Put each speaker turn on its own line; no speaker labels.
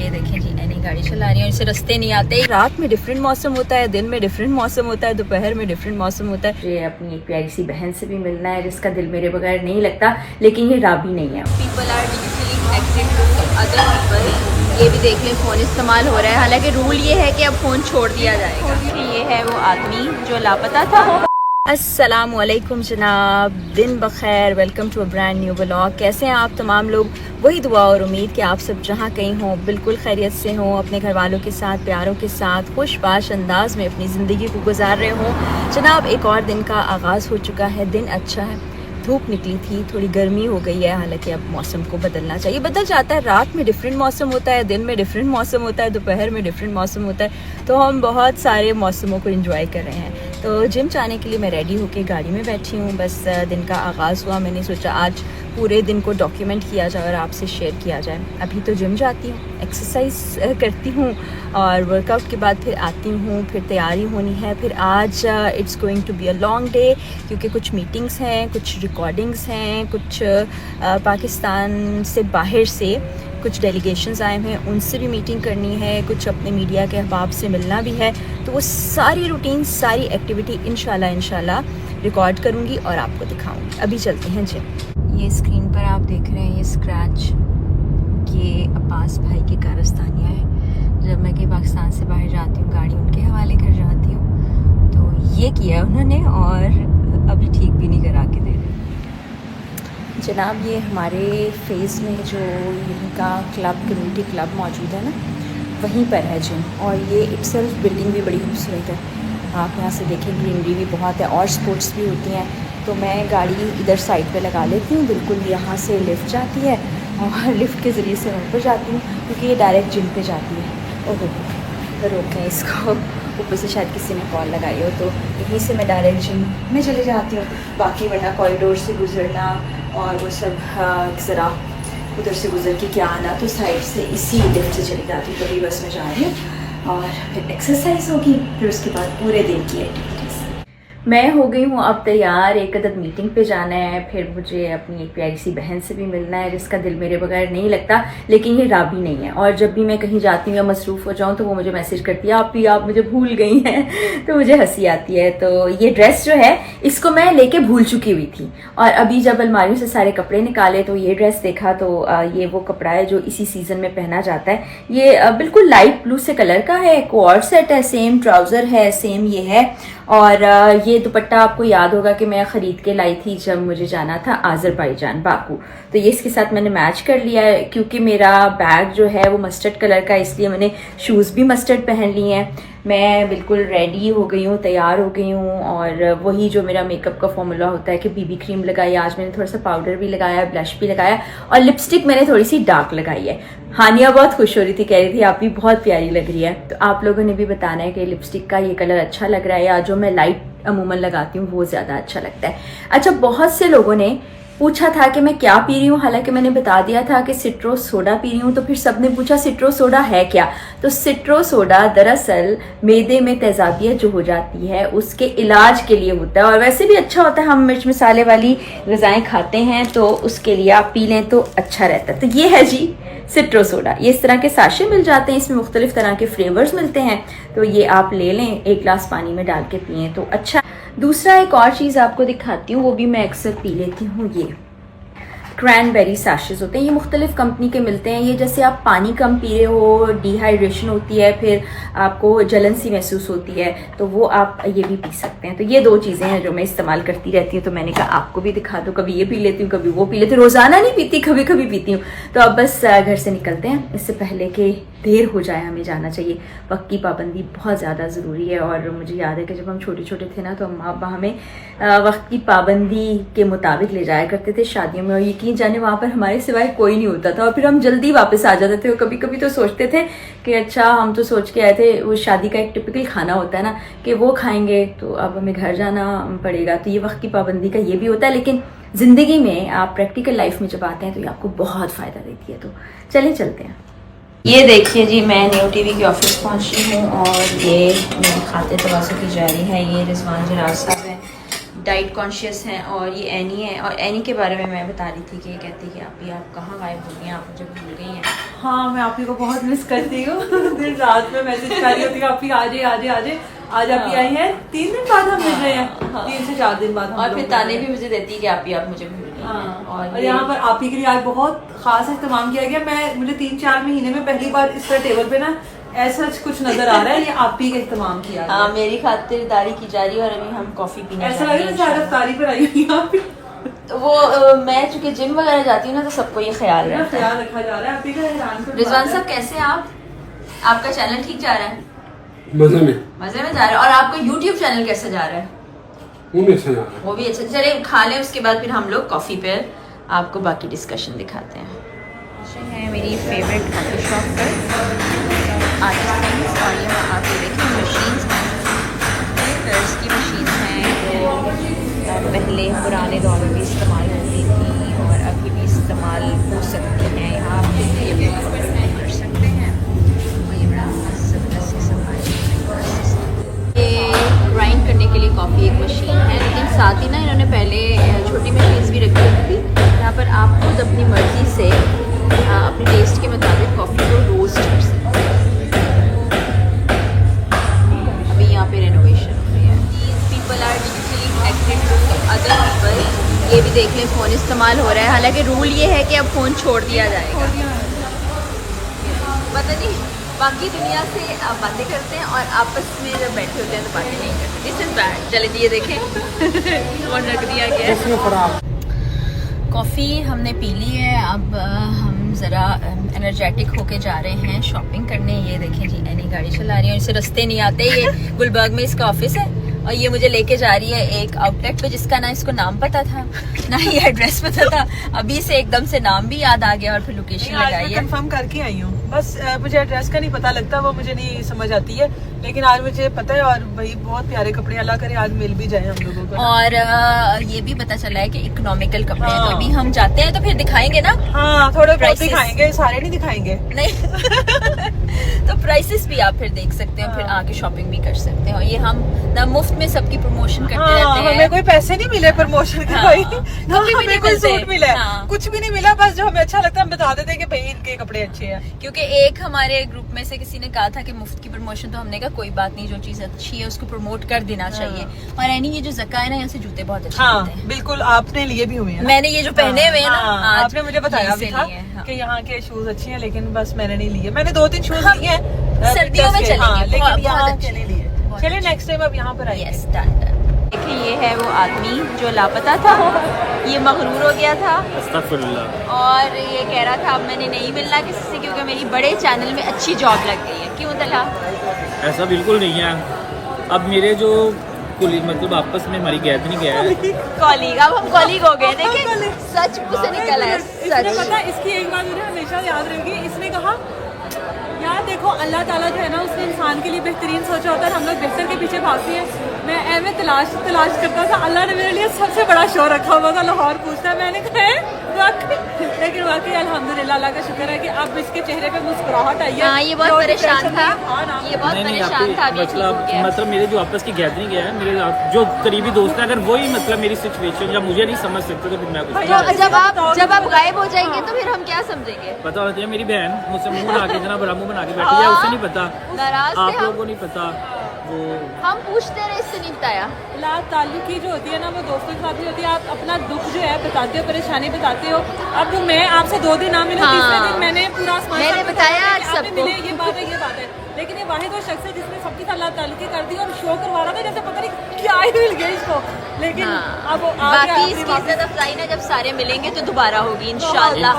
ये देखें जी नई गाड़ी चला रही है, इसे रास्ते नहीं आते। रात में डिफरेंट मौसम होता है, दिन में डिफरेंट मौसम होता है, दोपहर में डिफरेंट मौसम होता है। ये अपनी एक प्यारी सी बहन से भी मिलना है जिसका दिल मेरे बगैर नहीं लगता, लेकिन ये राबी नहीं है। People are digitally connected to other people. ये भी देख लें फ़ोन इस्तेमाल हो रहा है, हालांकि रूल ये है कि अब फ़ोन छोड़ दिया जाएगा। ये है वो आदमी जो लापता था। अस्सलामुअलैकुम जनाब, दिन बखैर, welcome to a brand new vlog. कैसे हैं आप तमाम लोग? वही दुआ और उम्मीद कि आप सब जहाँ कहीं हों बिल्कुल खैरियत से हों, अपने घर वालों के साथ, प्यारों के साथ, खुशबाश अंदाज में अपनी ज़िंदगी को गुजार रहे हों। जनाब एक और दिन का आगाज़ हो चुका है, दिन अच्छा है, धूप निकली थी, थोड़ी गर्मी हो गई है, हालांकि अब मौसम को बदलना चाहिए, बदल जाता है। रात में डिफरेंट मौसम होता है, दिन में डिफरेंट मौसम होता है, दोपहर में डिफरेंट मौसम होता है, तो हम बहुत सारे मौसमों को एंजॉय कर रहे हैं। तो जिम जाने के लिए मैं रेडी होकर गाड़ी में बैठी हूँ। बस दिन का आगाज़ हुआ, मैंने सोचा आज पूरे दिन को डॉक्यूमेंट किया जाए और आपसे शेयर किया जाए। अभी तो जिम जाती हूँ, एक्सरसाइज करती हूँ और वर्कआउट के बाद फिर आती हूँ, फिर तैयारी होनी है। फिर आज it's going to be a long day, क्योंकि कुछ मीटिंग्स हैं, कुछ रिकॉर्डिंग्स हैं, कुछ पाकिस्तान से बाहर से कुछ डेलीगेशंस आए हैं, उनसे भी मीटिंग करनी है, कुछ अपने मीडिया के अहबाब से मिलना भी है। तो वो सारी रूटीन, सारी एक्टिविटी इंशाल्लाह रिकॉर्ड करूँगी और आपको दिखाऊँगी। अभी चलते हैं जिम। ये स्क्रीन पर आप देख रहे हैं ये स्क्रैच, ये अब्बास भाई की कारस्तानियाँ हैं। जब मैं कहीं पाकिस्तान से बाहर जाती हूँ गाड़ी उनके हवाले कर जाती हूँ, तो ये किया उन्होंने और अभी ठीक भी नहीं करा के दे रहे। जनाब ये हमारे फेज़ में जो यहीं का क्लब, कम्युनिटी क्लब मौजूद है ना, वहीं पर है जिम। और ये इटसेल्फ बिल्डिंग भी बड़ी खूबसूरत है, आप यहाँ से देखें, ग्रीनरी भी बहुत है और स्पोर्ट्स भी होती हैं। तो मैं गाड़ी इधर साइड पे लगा लेती हूँ, बिल्कुल यहाँ से लिफ्ट जाती है और लिफ्ट के ज़रिए से ऊपर जाती हूँ, क्योंकि ये डायरेक्ट जिम पे जाती है। ओहो रोकें इसको, ऊपर से शायद किसी ने कॉल लगाई हो, तो यहीं से मैं डायरेक्ट जिम में चले जाती हूँ। बाकी वरना कॉरिडोर से गुजरना और वो सब ज़रा उधर से गुजर के क्या आना, तो साइड से इसी लिफ्ट से चली जाती हूँ। कभी बस में जा रही हूँ और फिर एक्सरसाइज होगी, फिर उसके बाद पूरे दिन की एक्टिविटीज़। मैं हो गई हूँ अब तैयार, एक अदद मीटिंग पे जाना है, फिर मुझे अपनी एक प्यारी सी बहन से भी मिलना है जिसका दिल मेरे बगैर नहीं लगता, लेकिन ये राबी नहीं है। और जब भी मैं कहीं जाती हूँ या मसरूफ़ हो जाऊँ तो वो मुझे मैसेज करती है, आप मुझे भूल गई हैं। तो मुझे हंसी आती है। तो ये ड्रेस जो है इसको मैं लेके भूल चुकी हुई थी, और अभी जब अलमारियों से सारे कपड़े निकाले तो ये ड्रेस देखा, तो ये वो कपड़ा है जो इसी सीज़न में पहना जाता है। ये बिल्कुल लाइट ब्लू से कलर का है, कोऑर्ड सेट है, सेम ट्राउज़र है, सेम ये है। और ये दुपट्टा आपको याद होगा कि मैं ख़रीद के लाई थी जब मुझे जाना था आज़रबाईजान, बाकू। तो ये इसके साथ मैंने मैच कर लिया है, क्योंकि मेरा बैग जो है वो मस्टर्ड कलर का, इसलिए मैंने शूज़ भी मस्टर्ड पहन लिए हैं। मैं बिल्कुल रेडी हो गई हूँ, तैयार हो गई हूँ। और वही जो मेरा मेकअप का फॉर्मूला होता है कि बीबी क्रीम लगाई, आज मैंने थोड़ा सा पाउडर भी लगाया, ब्लश भी लगाया और लिपस्टिक मैंने थोड़ी सी डार्क लगाई है। हानिया बहुत खुश हो रही थी, कह रही थी आप भी बहुत प्यारी लग रही है। तो आप लोगों ने भी बताना है कि लिपस्टिक का ये कलर अच्छा लग रहा है या जो मैं लाइट अमूमन लगाती हूँ वो ज़्यादा अच्छा लगता है। अच्छा, बहुत से लोगों ने पूछा था कि मैं क्या पी रही हूँ, हालांकि मैंने बता दिया था कि सिट्रो सोडा पी रही हूँ। तो फिर सबने पूछा सिट्रो सोडा है क्या? तो सिट्रो सोडा दरअसल मैदे में तेजाबियत जो हो जाती है उसके इलाज के लिए होता है, और वैसे भी अच्छा होता है। हम मिर्च मसाले वाली ग़िज़ाएँ खाते हैं तो उसके लिए आप पी लें तो अच्छा रहता है। तो ये है जी सिट्रो सोडा। ये इस तरह के साशे मिल जाते हैं, इसमें मुख्तलिफ तरह के फ्लेवर्स मिलते हैं, तो ये आप ले लें, एक गिलास पानी में डाल के पिएँ तो अच्छा। दूसरा एक और चीज़ आपको दिखाती हूँ, वो भी मैं अक्सर पी लेती हूँ, ये क्रैनबेरी सैशेस होते हैं। ये मुख्तलिफ कंपनी के मिलते हैं। ये जैसे आप पानी कम पी रहे हो, डिहाइड्रेशन होती है, फिर आपको जलन सी महसूस होती है, तो वो आप ये भी पी सकते हैं। तो ये दो चीज़ें हैं जो मैं इस्तेमाल करती रहती हूँ, तो मैंने कहा आपको भी दिखा दो। कभी ये पी लेती हूँ, कभी वो पी लेती हूँ, रोज़ाना नहीं पीती, कभी कभी पीती हूँ। तो अब बस घर से निकलते हैं, इससे पहले कि देर हो जाए, हमें जाना चाहिए। वक्त की पाबंदी बहुत ज़्यादा ज़रूरी है। और मुझे याद है कि जब हम छोटे छोटे थे ना, तो अम्मा अब्बा हमें वक्त की पाबंदी के मुताबिक ले जाया करते थे शादियों में, और यकीन जाने वहाँ पर हमारे सिवाय कोई नहीं होता था, और फिर हम जल्दी वापस आ जाते थे। और कभी कभी तो सोचते थे कि अच्छा, हम तो सोच के आए थे, वो शादी का एक टिपिकल खाना होता है ना कि वो खाएंगे, तो अब हमें घर जाना पड़ेगा। तो ये वक्त की पाबंदी का ये भी होता है, लेकिन ज़िंदगी में आप प्रैक्टिकल लाइफ में जब आते हैं तो ये आपको बहुत फ़ायदा देती है। तो चले चलते हैं। ये देखिए जी, मैं न्यू टीवी के ऑफिस पहुंची हूँ और ये मेरी खाते तवाज़ुन की जारी है। ये रिजवान जरार साहब हैं, डाइट कॉन्शियस हैं, और ये एनी है। और एनी के बारे में मैं बता रही थी कि ये कहती कि आप कहाँ गायब हो गई हैं, आप मुझे भूल गई हैं।
हाँ, मैं आप ही को बहुत मिस करती हूँ। दिन रात में मैसेज कर रही होती है आप ही आ जाए। आज आप ही आई हैं, 3 दिन बाद हम मिल रहे हैं। 3 से 4 दिन बाद हम
और फिर ताने भी मुझे देती है कि आप मुझे भूल गई हैं।
और यहाँ पर आप ही के लिए आज बहुत खास एहतमाम किया गया। मुझे 3-4 महीने में पहली बार इस तरह टेबल पे ना ऐसा कुछ नजर आ रहा है, ये आप ही का एहतमाम किया गया।
हाँ, मेरी खातिरदारी की जा रही है, और अभी हम कॉफी पीने
ऐसा लग रहा है अफ्तारी पर आई हुई आप ही।
तो वो मैं चूंकि जिम वगैरह जाती हूँ ना, तो सबको ये ख्याल रखा
जा रहा है आप ही का।
रिजवान साहब कैसे हैं आप? आपका चैनल ठीक जा रहा है?
मजे में
जा रहा है। और आपका YouTube चैनल कैसे जा रहा है?
वो भी अच्छा जा रहा है।
वो भी अच्छा। चले खा लें, उसके बाद फिर हम लोग कॉफ़ी पे आपको बाकी डिस्कशन दिखाते हैं। है मेरी फेवरेट कॉफ़ी शॉप पर आर्टिस्ट, और ये आप ये देखिए मशीन्स हैं, कर्स की मशीन हैं जो पहले पुराने दौर में भी इस्तेमाल होती थी और अभी भी इस्तेमाल हो सकती हैं। यहाँ आप ये भी कर सकते हैं। और ये बड़ा ज़बरदस्त ये ग्राइंड करने के लिए कॉफ़ी एक मशीन है, लेकिन साथ ही ना इन्होंने पहले छोटी मशीन्स भी रखी हुई थी। यहाँ पर आप खुद अपनी मर्ज़ी से अपने टेस्ट के मुताबिक कॉफ़ी को रोस्ट कर सकते हैं। अभी यहाँ पे रेनोवेशन हो रही है। People are digitally connected to other people. ये भी देख लें, फ़ोन इस्तेमाल हो रहा है। हालांकि रूल ये है कि अब फ़ोन छोड़ दिया जाएगा। पता नहीं, बाकी दुनिया से आप बातें करते हैं और आपस में जब बैठे होते हैं तो बातें नहीं करते। This is bad. चले जी, ये देखें फ़ोन रख दिया गया। कॉफ़ी हमने पी ली है। अब हम ज़रा एनर्जेटिक होके जा रहे हैं शॉपिंग करने। ये देखें जी, एनी गाड़ी चला रही है, इसे रास्ते नहीं आते। ये गुलबर्ग में इसका ऑफिस है, और ये मुझे लेके जा रही है एक आउटलेट पे जिसका ना इसको नाम पता था ना ही एड्रेस पता था। अभी से एकदम से नाम भी याद आ गया और फिर लोकेशन लगाई है।
कंफर्म करके आई हूँ, बस मुझे एड्रेस का नहीं पता लगता, वो मुझे नहीं समझ आती है, लेकिन आज मुझे पता है। और भाई बहुत प्यारे कपड़े, अल्लाह करे आज मिल भी जाए हम लोगों को।
और ये भी पता चला है कि इकोनॉमिकल कपड़े हैं। तो अभी हम जाते हैं तो फिर दिखाएंगे ना।
हाँ, थोड़े बहुत दिखाएंगे, सारे नहीं दिखाएंगे।
नहीं तो प्राइसेस भी आप फिर देख सकते हैं, फिर आके शॉपिंग भी कर सकते हैं। और ये हम ना मुफ्त में सबकी प्रमोशन करते रहते हैं।
हमें कोई पैसे नहीं मिले प्रमोशन के, भाई ना हमें कोई सूट मिला, कुछ भी नहीं मिला। बस जो हमें अच्छा लगता है हम बता देते हैं कि भाई इनके कपड़े अच्छे हैं।
क्योंकि एक हमारे ग्रुप में से किसी ने कहा था कि मुफ्त की प्रमोशन, तो हमने कहा कोई बात नहीं, जो चीज अच्छी है उसको प्रमोट कर देना चाहिए। और एनी ये जो ज़का है ना, यहाँ से जूते बहुत अच्छे मिलते हैं।
बिल्कुल, आपने लिए भी हुए हैं।
मैंने ये जो पहने हुए हैं ना,
आपने मुझे बताया भी था कि यहाँ के शूज अच्छे हैं, लेकिन बस मैंने नहीं लिए। मैंने 2-3 शूज लिए हैं
सर्दियों में चलेंगे,
लेकिन यहाँ के नहीं लिए। चलिए नेक्स्ट टाइम अब यहाँ पर आइए।
Yes, done. देखिए ये है वो आदमी जो लापता था, ये मगरूर हो गया था और ये कह रहा था अब मैंने नहीं मिलना किसी से, क्योंकि मेरी बड़े चैनल में अच्छी जॉब लग गई है। क्यों तला?
ऐसा बिल्कुल नहीं है। अब मेरे जो मतलब आपस में हमारी गैद नहीं गया है
कॉलीग, अब हम कॉलीग हो गए। देखिए सच मुझ से निकला है, सच।
पता इसकी एक बात मुझे हमेशा याद रहेगी, इसने कहा यार देखो अल्लाह ताला जो है ना, उसने इंसान के लिए बेहतरीन सोचा होता है, हम लोग बेहतर के पीछे भागते हैं। मैं ऐवे तलाश करता था, अल्लाह ने मेरे लिए सबसे बड़ा शो रखा हुआ था, लाहौर पूछता है। मैंने कहा लेकिन वाकई अल्हम्दुलिल्लाह, अल्लाह का शुक्र है कि अब इसके चेहरे पे मुस्कुराहट आई है।
ये बहुत परेशान था, ये बहुत परेशान था।
मतलब मेरे जो आपस की गैदरिंग है, मेरे जो करीबी दोस्त है, अगर वही मतलब मेरी सिचुएशन या मुझे नहीं समझ सकते तो फिर मैं कुछ
जब आप गायब हो जाएंगे तो फिर हम क्या समझेंगे?
पता होना चाहिए। मेरी बहन मुझसे मुंह बना के जना बरामू बना के बैठी है, उससे नहीं पता,
नाराज
आप लोगों को नहीं पता। वो
हम पूछते रहे, इससे नहीं बताया।
ताल्लुकी जो होती है ना, वो दोस्तों के साथ ही होती है। आप अपना दुख जो है बताते हो, परेशानी बताते हो। अब मैं आपसे 2 दिन ना मिले, तीसरे दिन मैंने पूरा
मैंने बताया सबको,
ये बात है। लेकिन ये वाहिद वो शख्स है जिसने सबके साथ ताल्लुकी कर दी और शो करवा रहा था जैसे पता नहीं क्या ही मिल गया इसको। लेकिन अब
बाकी इसकी इज्जत अफजाई ना जब सारे मिलेंगे तो दोबारा होगी इंशाल्लाह।